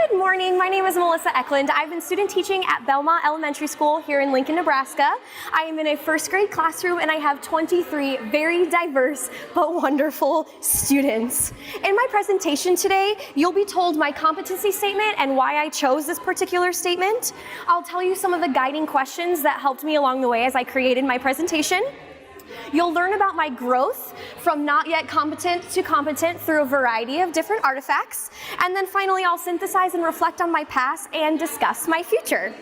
Good morning, my name is Melissa Eklund. I've been student teaching at Belmont Elementary School here in Lincoln, Nebraska. I am in a first grade classroom and I have 23 very diverse but wonderful students. In my presentation today, you'll be told my competency statement and why I chose this particular statement. I'll tell you some of the guiding questions that helped me along the way as I created my presentation. You'll learn about my growth from not yet competent to competent through a variety of different artifacts. And then finally, I'll synthesize and reflect on my past and discuss my future.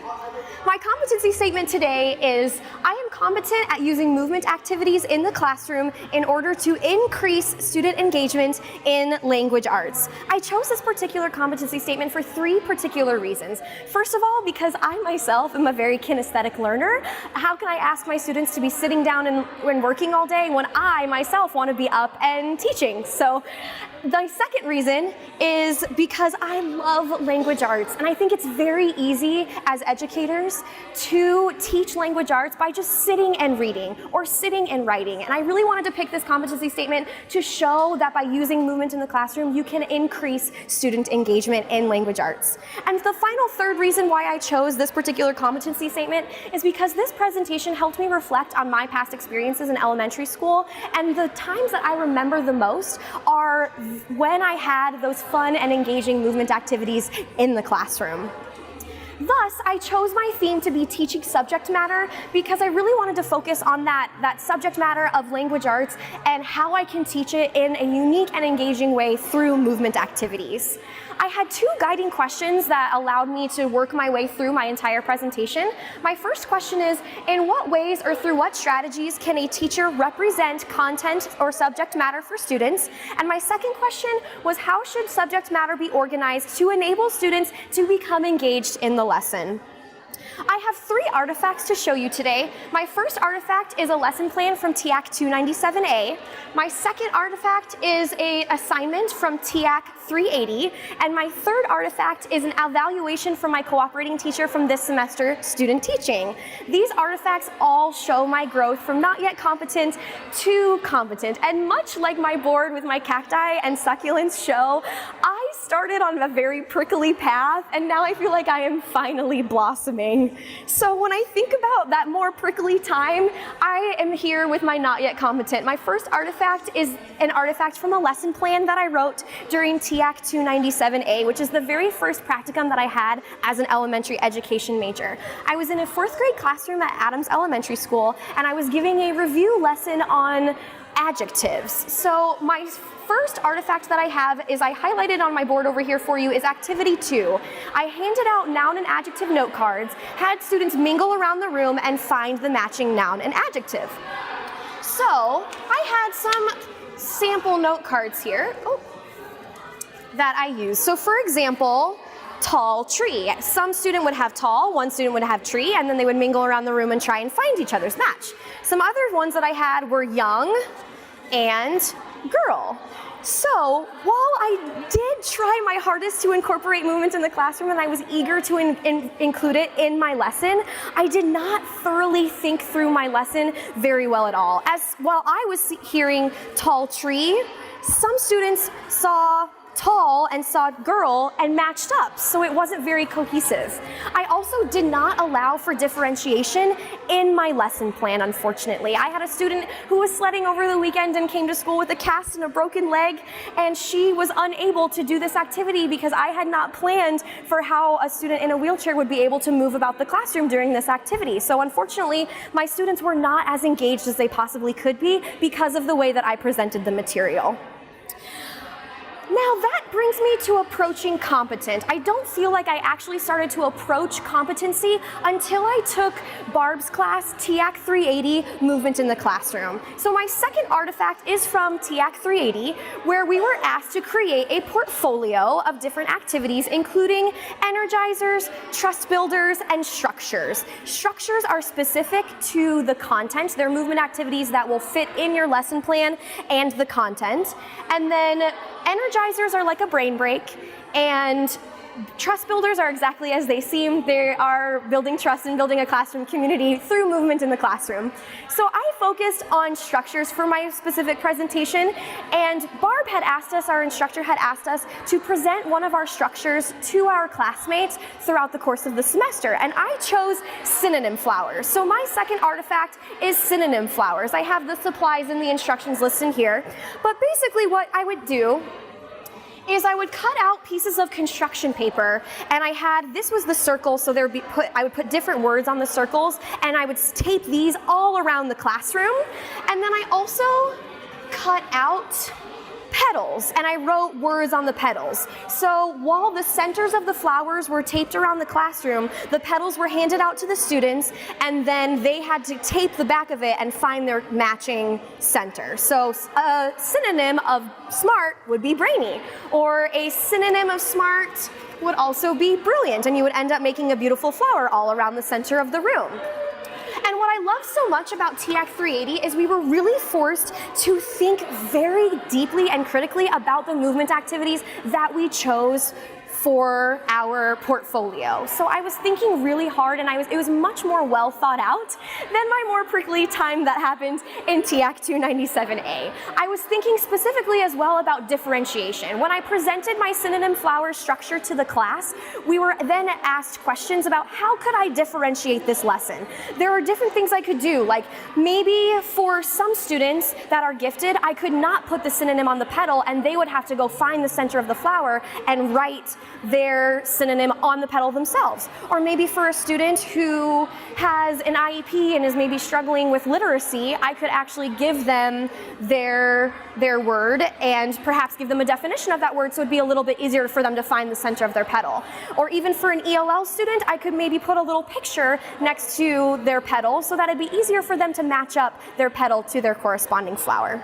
My competency statement today is, I am competent at using movement activities in the classroom in order to increase student engagement in language arts. I chose this particular competency statement for three particular reasons. First of all, because I myself am a very kinesthetic learner. How can I ask my students to be sitting down and working all day when I myself want to be up and teaching? So the second reason is because I love language arts, and I think it's very easy as educators to teach language arts by just sitting and reading or sitting and writing. And I really wanted to pick this competency statement to show that by using movement in the classroom, you can increase student engagement in language arts. And the final third reason why I chose this particular competency statement is because this presentation helped me reflect on my past experiences in elementary school, and the times that I remember the most are when I had those fun and engaging movement activities in the classroom. Thus, I chose my theme to be teaching subject matter because I really wanted to focus on that subject matter of language arts and how I can teach it in a unique and engaging way through movement activities. I had two guiding questions that allowed me to work my way through my entire presentation. My first question is, in what ways or through what strategies can a teacher represent content or subject matter for students? And my second question was, how should subject matter be organized to enable students to become engaged in the lesson? I have three artifacts to show you today. My first artifact is a lesson plan from TAC 297A. My second artifact is an assignment from TAC 380. And my third artifact is an evaluation from my cooperating teacher from this semester, student teaching. These artifacts all show my growth from not yet competent to competent. And much like my board with my cacti and succulents show, I started on a very prickly path, and now I feel like I am finally blossoming. So when I think about that more prickly time, I am here with my not yet competent. My first artifact is an artifact from a lesson plan that I wrote during TAC 297A, which is the very first practicum that I had as an elementary education major. I was in a fourth grade classroom at Adams Elementary School, and I was giving a review lesson on adjectives. So my first artifact that I have is, I highlighted on my board over here for you, is activity 2. I handed out noun and adjective note cards, had students mingle around the room and find the matching noun and adjective. So I had some sample note cards here that I used. So for example, tall tree. Some student would have tall, one student would have tree, and then they would mingle around the room and try and find each other's match. Some other ones that I had were young and girl. So while I did try my hardest to incorporate movement in the classroom and I was eager to include it in my lesson, I did not thoroughly think through my lesson very well at all. As while I was hearing tall tree, some students saw tall and saw girl and matched up, so it wasn't very cohesive. I also did not allow for differentiation in my lesson plan, unfortunately. I had a student who was sledding over the weekend and came to school with a cast and a broken leg, and she was unable to do this activity because I had not planned for how a student in a wheelchair would be able to move about the classroom during this activity. So unfortunately, my students were not as engaged as they possibly could be because of the way that I presented the material. Now that brings me to approaching competent. I don't feel like I actually started to approach competency until I took Barb's class, TAC 380, Movement in the Classroom. So my second artifact is from TAC 380, where we were asked to create a portfolio of different activities, including energizers, trust builders, and structures. Structures are specific to the content. They're movement activities that will fit in your lesson plan and the content. And then energizers are like a brain break. And trust builders are exactly as they seem. They are building trust and building a classroom community through movement in the classroom. So I focused on structures for my specific presentation, and Barb had asked us, our instructor had asked us, to present one of our structures to our classmates throughout the course of the semester, and I chose synonym flowers. So my second artifact is synonym flowers. I have the supplies and the instructions listed here, but basically what I would do is I would cut out pieces of construction paper, and this was the circle, so I would put different words on the circles, and I would tape these all around the classroom. And then I also cut out petals, and I wrote words on the petals. So while the centers of the flowers were taped around the classroom, the petals were handed out to the students, and then they had to tape the back of it and find their matching center. So a synonym of smart would be brainy, or a synonym of smart would also be brilliant, and you would end up making a beautiful flower all around the center of the room. And what I love so much about TAC 380 is we were really forced to think very deeply and critically about the movement activities that we chose for our portfolio. So I was thinking really hard, and it was much more well thought out than my more prickly time that happened in TAC 297A. I was thinking specifically as well about differentiation. When I presented my synonym flower structure to the class, we were then asked questions about how could I differentiate this lesson. There are different things I could do, like maybe for some students that are gifted, I could not put the synonym on the petal, and they would have to go find the center of the flower and write their synonym on the petal themselves. Or maybe for a student who has an IEP and is maybe struggling with literacy, I could actually give them their word and perhaps give them a definition of that word, so it'd be a little bit easier for them to find the center of their petal. Or even for an ELL student, I could maybe put a little picture next to their petal so that it'd be easier for them to match up their petal to their corresponding flower.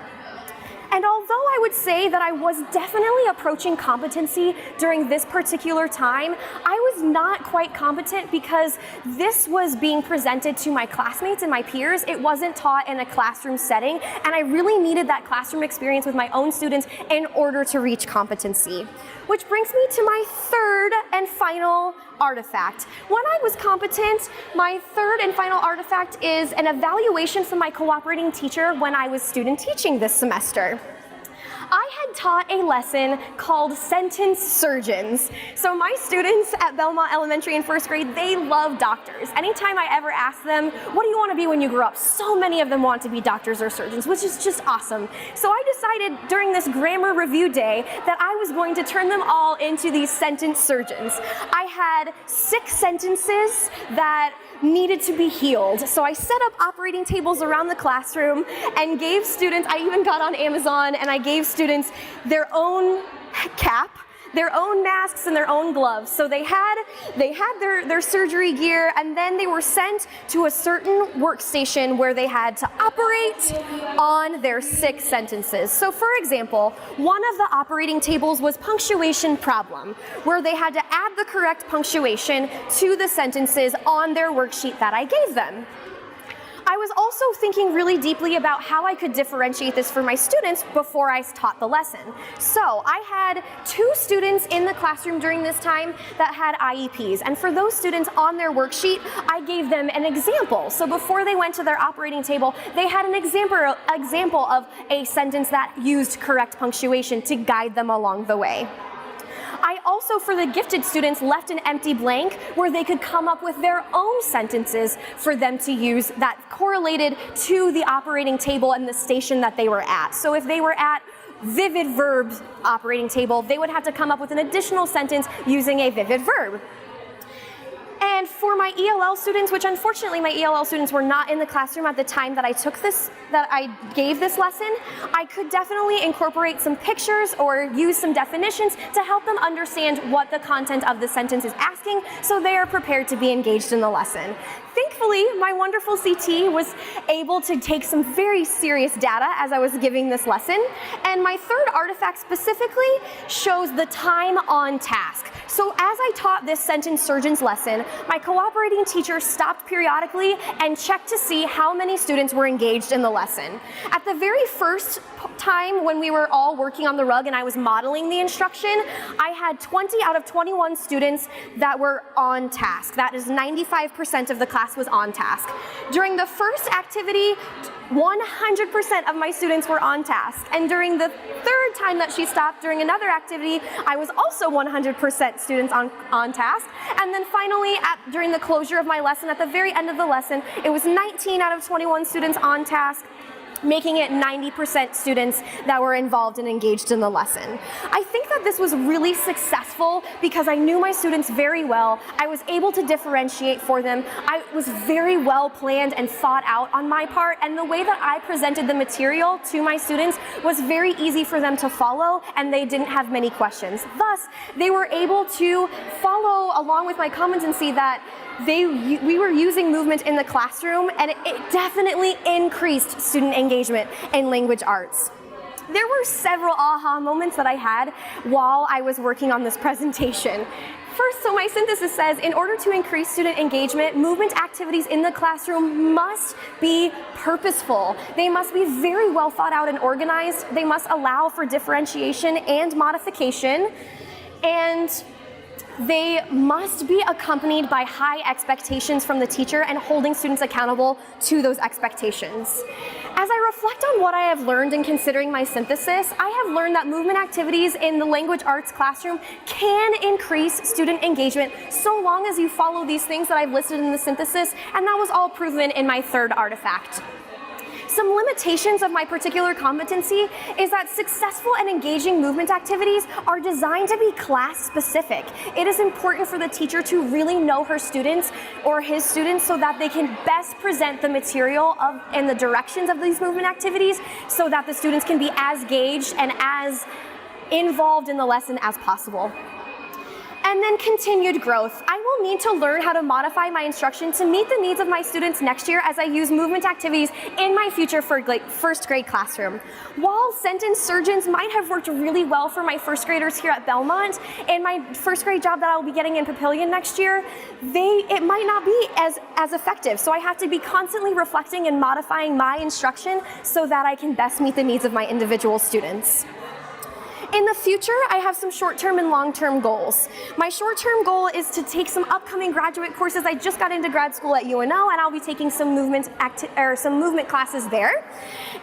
And although I would say that I was definitely approaching competency during this particular time, I was not quite competent because this was being presented to my classmates and my peers. It wasn't taught in a classroom setting, and I really needed that classroom experience with my own students in order to reach competency. Which brings me to my third and final artifact. When I was competent, my third and final artifact is an evaluation from my cooperating teacher when I was student teaching this semester. I had taught a lesson called Sentence Surgeons. So my students at Belmont Elementary in first grade, they love doctors. Anytime I ever ask them, what do you want to be when you grow up? So many of them want to be doctors or surgeons, which is just awesome. So I decided during this grammar review day that I was going to turn them all into these sentence surgeons. I had 6 sentences that needed to be healed. So I set up operating tables around the classroom and gave students, I even got on Amazon and I gave students their own cap, their own masks, and their own gloves. So they had their surgery gear, and then they were sent to a certain workstation where they had to operate on their 6 sentences. So for example, one of the operating tables was punctuation problem, where they had to add the correct punctuation to the sentences on their worksheet that I gave them. I was also thinking really deeply about how I could differentiate this for my students before I taught the lesson. So I had 2 students in the classroom during this time that had IEPs, and for those students on their worksheet, I gave them an example. So before they went to their operating table, they had an example of a sentence that used correct punctuation to guide them along the way. I also, for the gifted students, left an empty blank where they could come up with their own sentences for them to use that correlated to the operating table and the station that they were at. So if they were at vivid verbs operating table, they would have to come up with an additional sentence using a vivid verb. And for my ELL students, which unfortunately my ELL students were not in the classroom at the time that I gave this lesson, I could definitely incorporate some pictures or use some definitions to help them understand what the content of the sentence is asking, so they are prepared to be engaged in the lesson. Thankfully, my wonderful CT was able to take some very serious data as I was giving this lesson, and my third artifact specifically shows the time on task. So as I taught this sentence surgeons lesson, my my cooperating teacher stopped periodically and checked to see how many students were engaged in the lesson. At the very first time when we were all working on the rug and I was modeling the instruction, I had 20 out of 21 students that were on task. That is 95% of the class was on task. During the first activity, 100% of my students were on task. And during the third time that she stopped during another activity, I was also 100% students on task. And then finally, during the closure of my lesson, at the very end of the lesson, it was 19 out of 21 students on task, making it 90% students that were involved and engaged in the lesson. I think that this was really successful because I knew my students very well. I was able to differentiate for them. I was very well planned and thought out on my part, and the way that I presented the material to my students was very easy for them to follow, and they didn't have many questions. Thus, they were able to follow along with my comments and see that we were using movement in the classroom, and it definitely increased student engagement in language arts. There were several aha moments that I had while I was working on this presentation. First, so my synthesis says, in order to increase student engagement, movement activities in the classroom must be purposeful. They must be very well thought out and organized. They must allow for differentiation and modification, and they must be accompanied by high expectations from the teacher and holding students accountable to those expectations. As I reflect on what I have learned in considering my synthesis, I have learned that movement activities in the language arts classroom can increase student engagement so long as you follow these things that I've listed in the synthesis, and that was all proven in my third artifact. Some limitations of my particular competency is that successful and engaging movement activities are designed to be class-specific. It is important for the teacher to really know her students or his students so that they can best present the material and the directions of these movement activities so that the students can be as engaged and as involved in the lesson as possible. And then continued growth. I will need to learn how to modify my instruction to meet the needs of my students next year as I use movement activities in my future first grade classroom. While sentence surgeons might have worked really well for my first graders here at Belmont, in my first grade job that I will be getting in Papillion next year, it might not be as effective. So I have to be constantly reflecting and modifying my instruction so that I can best meet the needs of my individual students. In the future, I have some short-term and long-term goals. My short-term goal is to take some upcoming graduate courses. I just got into grad school at UNO, and I'll be taking some movement classes there.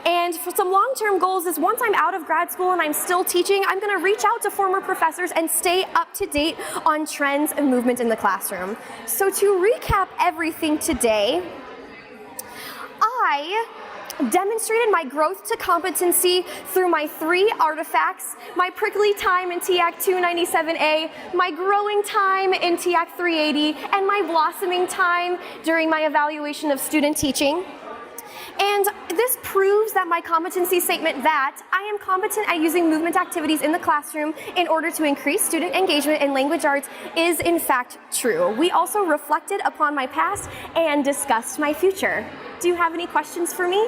And for some long-term goals is once I'm out of grad school and I'm still teaching, I'm going to reach out to former professors and stay up to date on trends and movement in the classroom. So to recap everything today, I demonstrated my growth to competency through my 3 artifacts, my prickly time in TAC 297A, my growing time in TAC 380, and my blossoming time during my evaluation of student teaching. And this proves that my competency statement that I am competent at using movement activities in the classroom in order to increase student engagement in language arts is in fact true. We also reflected upon my past and discussed my future. Do you have any questions for me?